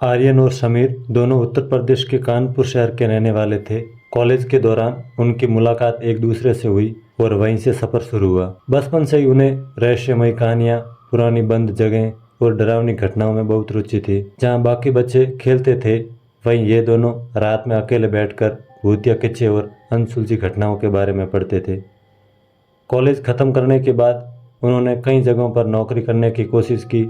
आर्यन और समीर दोनों उत्तर प्रदेश के कानपुर शहर के रहने वाले थे। कॉलेज के दौरान उनकी मुलाकात एक दूसरे से हुई और वहीं से सफर शुरू हुआ। बचपन से ही उन्हें रहस्यमय कहानियां, पुरानी बंद जगहें और डरावनी घटनाओं में बहुत रुचि थी। जहां बाकी बच्चे खेलते थे, वहीं ये दोनों रात में अकेले बैठकर भूतिया किस्से और अनसुलझी घटनाओं के बारे में पढ़ते थे। कॉलेज खत्म करने के बाद उन्होंने कई जगहों पर नौकरी करने की कोशिश की,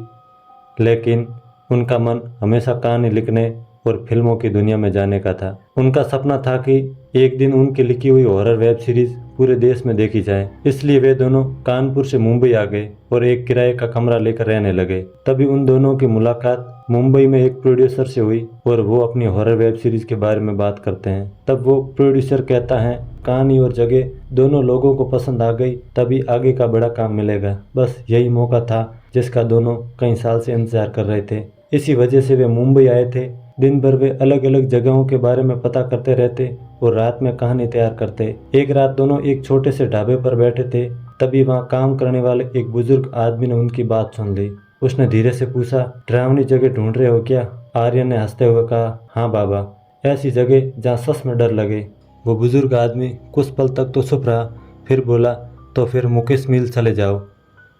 लेकिन उनका मन हमेशा कहानी लिखने और फिल्मों की दुनिया में जाने का था। उनका सपना था कि एक दिन उनकी लिखी हुई हॉरर वेब सीरीज पूरे देश में देखी जाए। इसलिए वे दोनों कानपुर से मुंबई आ गए और एक किराए का कमरा लेकर रहने लगे। तभी उन दोनों की मुलाकात मुंबई में एक प्रोड्यूसर से हुई और वो अपनी हॉरर वेब सीरीज के बारे में बात करते हैं। तब वो प्रोड्यूसर कहता है, कहानी और जगह दोनों लोगों को पसंद आ गई, तभी आगे का बड़ा काम मिलेगा। बस यही मौका था जिसका दोनों कई साल से इंतजार कर रहे थे। इसी वजह से वे मुंबई आए थे। दिन भर वे अलग अलग जगहों के बारे में पता करते रहते और रात में कहानी तैयार करते। एक रात दोनों एक छोटे से ढाबे पर बैठे थे। तभी वहाँ काम करने वाले एक बुजुर्ग आदमी ने उनकी बात सुन ली। उसने धीरे से पूछा, डरावनी जगह ढूंढ रहे हो क्या? आर्यन ने हंसते हुए कहा, हाँ बाबा, ऐसी जगह जहाँ सच में डर लगे। वो बुजुर्ग आदमी कुछ पल तक तो चुप रहा, फिर बोला, तो फिर मुकेश मिल चले जाओ,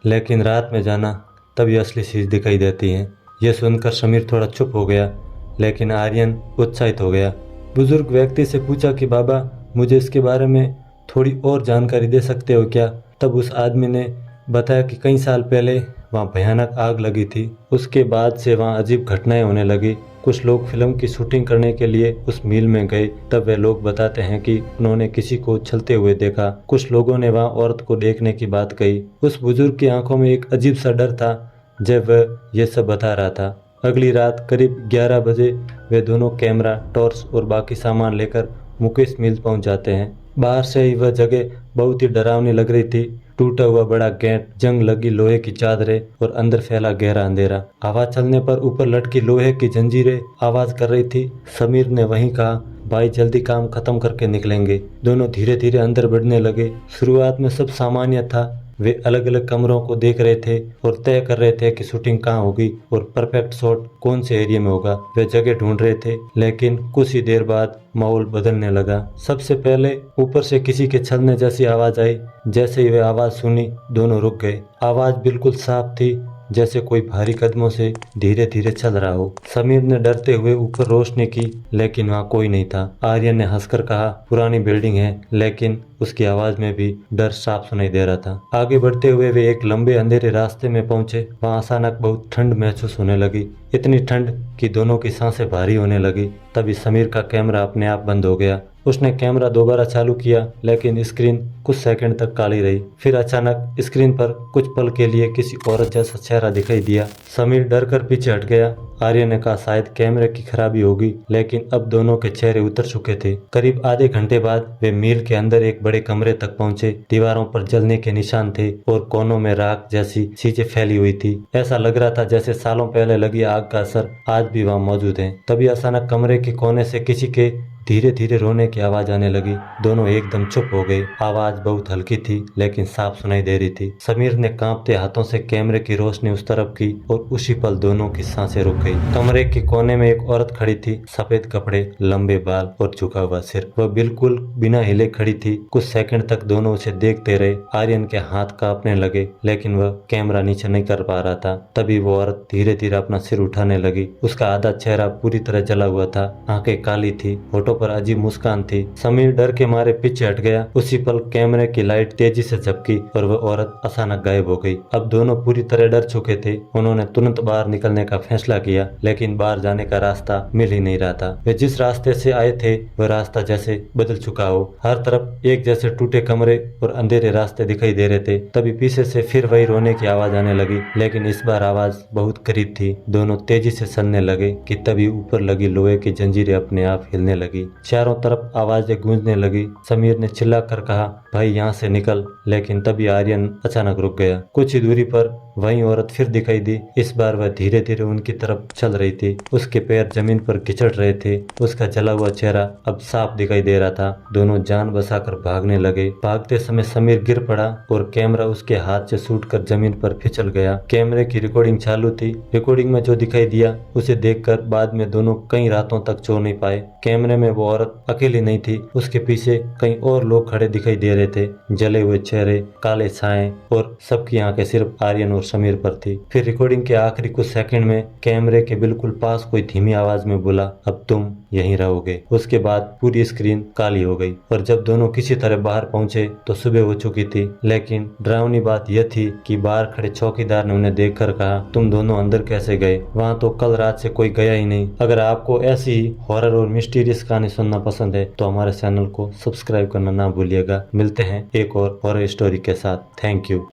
लेकिन रात में जाना, तभी असली चीज़ दिखाई देती है। यह सुनकर समीर थोड़ा चुप हो गया, लेकिन आर्यन उत्साहित हो गया। बुजुर्ग व्यक्ति से पूछा कि बाबा, मुझे इसके बारे में थोड़ी और जानकारी दे सकते हो क्या? तब उस आदमी ने बताया कि कई साल पहले वहाँ भयानक आग लगी थी। उसके बाद से वहाँ अजीब घटनाएं होने लगी। कुछ लोग फिल्म की शूटिंग करने के लिए उस मिल में गए। तब वे लोग बताते हैं कि उन्होंने किसी को उछलते हुए देखा। कुछ लोगों ने वहाँ औरत को देखने की बात कही। उस बुजुर्ग की आंखों में एक अजीब सा डर था जब वह ये सब बता रहा था। अगली रात करीब 11 बजे वे दोनों कैमरा, टॉर्च और बाकी सामान लेकर मुकेश मिल पहुंच जाते हैं। बाहर से ही वह जगह बहुत ही डरावनी लग रही थी। टूटा हुआ बड़ा गेट, जंग लगी लोहे की चादरें और अंदर फैला गहरा अंधेरा। आवाज चलने पर ऊपर लटकी लोहे की जंजीरें आवाज कर रही थी। समीर ने वहीं कहा, भाई जल्दी काम खत्म करके निकलेंगे। दोनों धीरे धीरे अंदर बढ़ने लगे। शुरुआत में सब सामान्य था। वे अलग अलग कमरों को देख रहे थे और तय कर रहे थे कि शूटिंग कहाँ होगी और परफेक्ट शॉट कौन से एरिया में होगा। वे जगह ढूंढ रहे थे, लेकिन कुछ ही देर बाद माहौल बदलने लगा। सबसे पहले ऊपर से किसी के छलने जैसी आवाज आई। जैसे ही वे आवाज सुनी, दोनों रुक गए। आवाज बिल्कुल साफ थी, जैसे कोई भारी कदमों से धीरे धीरे चल रहा हो। समीर ने डरते हुए ऊपर रोशनी की, लेकिन वहाँ कोई नहीं था। आर्यन ने हंसकर कहा, पुरानी बिल्डिंग है, लेकिन उसकी आवाज में भी डर साफ सुनाई दे रहा था। आगे बढ़ते हुए वे एक लंबे अंधेरे रास्ते में पहुंचे। वहाँ अचानक बहुत ठंड महसूस होने लगी, इतनी ठंड कि दोनों की सांसें भारी होने लगी। तभी समीर का कैमरा अपने आप बंद हो गया। उसने कैमरा दोबारा चालू किया, लेकिन स्क्रीन कुछ सेकंड तक काली रही। फिर अचानक स्क्रीन पर कुछ पल के लिए किसी औरत जैसा चेहरा दिखाई दिया। समीर डर कर पीछे हट गया। आर्य ने कहा, शायद कैमरे की खराबी होगी, लेकिन अब दोनों के चेहरे उतर चुके थे। करीब आधे घंटे बाद वे मील के अंदर एक बड़े कमरे तक पहुंचे। दीवारों पर जलने के निशान थे और कोनों में राख जैसी चीजें फैली हुई थी। ऐसा लग रहा था जैसे सालों पहले लगी आग का असर आज भी वहाँ मौजूद है। तभी अचानक कमरे के कोने से किसी के धीरे धीरे रोने की आवाज आने लगी। दोनों एकदम चुप हो गए। आवाज बहुत हल्की थी, लेकिन साफ सुनाई दे रही थी। समीर ने कांपते हाथों से कैमरे की रोशनी उस तरफ की और उसी पल दोनों की सांसें रुक गई। कमरे के कोने में एक औरत खड़ी थी, सफेद कपड़े, लंबे बाल और झुका हुआ सिर। वह बिल्कुल बिना हिले खड़ी थी। कुछ सेकंड तक दोनों उसे देखते रहे। आर्यन के हाथ कांपने लगे, लेकिन वह कैमरा नीचे नहीं कर पा रहा था। तभी वो औरत धीरे धीरे अपना सिर उठाने लगी। उसका आधा चेहरा पूरी तरह जला हुआ था, आंखें काली थी, होठों पर अजीब मुस्कान थी। समीर डर के मारे पीछे हट गया। उसी पल कैमरे की लाइट तेजी से झपकी और वह औरत अचानक गायब हो गई। अब दोनों पूरी तरह डर चुके थे। उन्होंने तुरंत बाहर निकलने का फैसला किया, लेकिन बाहर जाने का रास्ता मिल ही नहीं रहा था। वे जिस रास्ते से आए थे वह रास्ता जैसे बदल चुका हो। हर तरफ एक जैसे टूटे कमरे और अंधेरे रास्ते दिखाई दे रहे थे। तभी पीछे से फिर वही रोने की आवाज आने लगी, लेकिन इस बार आवाज बहुत करीब थी। दोनों तेजी से चलने लगे कि तभी ऊपर लगी लोहे की जंजीरें अपने आप हिलने लगी। चारों तरफ आवाजें गूंजने लगी। समीर ने चिल्लाकर कहा, भाई यहाँ से निकल, लेकिन तभी आर्यन अचानक रुक गया। कुछ ही दूरी पर वहीं औरत फिर दिखाई दी। इस बार वह धीरे धीरे उनकी तरफ चल रही थी। उसके पैर जमीन पर घिचड़ रहे थे। उसका जला हुआ चेहरा अब साफ दिखाई दे रहा था। दोनों जान बचाकर भागने लगे। भागते समय समीर गिर पड़ा और कैमरा उसके हाथ से छूटकर जमीन पर फिसल गया। कैमरे की रिकॉर्डिंग चालू थी। रिकॉर्डिंग में जो दिखाई दिया उसे देखकर बाद में दोनों कई रातों तक सो नहीं पाए। कैमरे में वो औरत अकेली नहीं थी, उसके पीछे कई और लोग खड़े दिखाई दे रहे थे। जले हुए चेहरे, काले छाए और सबकी आंखें सिर्फ आर्यन और समीर पर थी। फिर रिकॉर्डिंग के आखिरी कुछ सेकंड में कैमरे के बिल्कुल पास कोई धीमी आवाज में बोला, अब तुम यहीं रहोगे। उसके बाद पूरी स्क्रीन काली हो गई और जब दोनों किसी तरह बाहर पहुंचे तो सुबह हो चुकी थी। लेकिन डरावनी बात यह थी कि बाहर खड़े चौकीदार ने उन्हें देखकर कहा, तुम दोनों अंदर कैसे गए? वहां तो कल रात से कोई गया ही नहीं। अगर आपको ऐसी ही हॉरर और मिस्टीरियस कहानी सुनना पसंद है तो हमारे चैनल को सब्सक्राइब करना ना भूलिएगा। मिलते हैं एक और हॉरर स्टोरी के साथ। Thank you.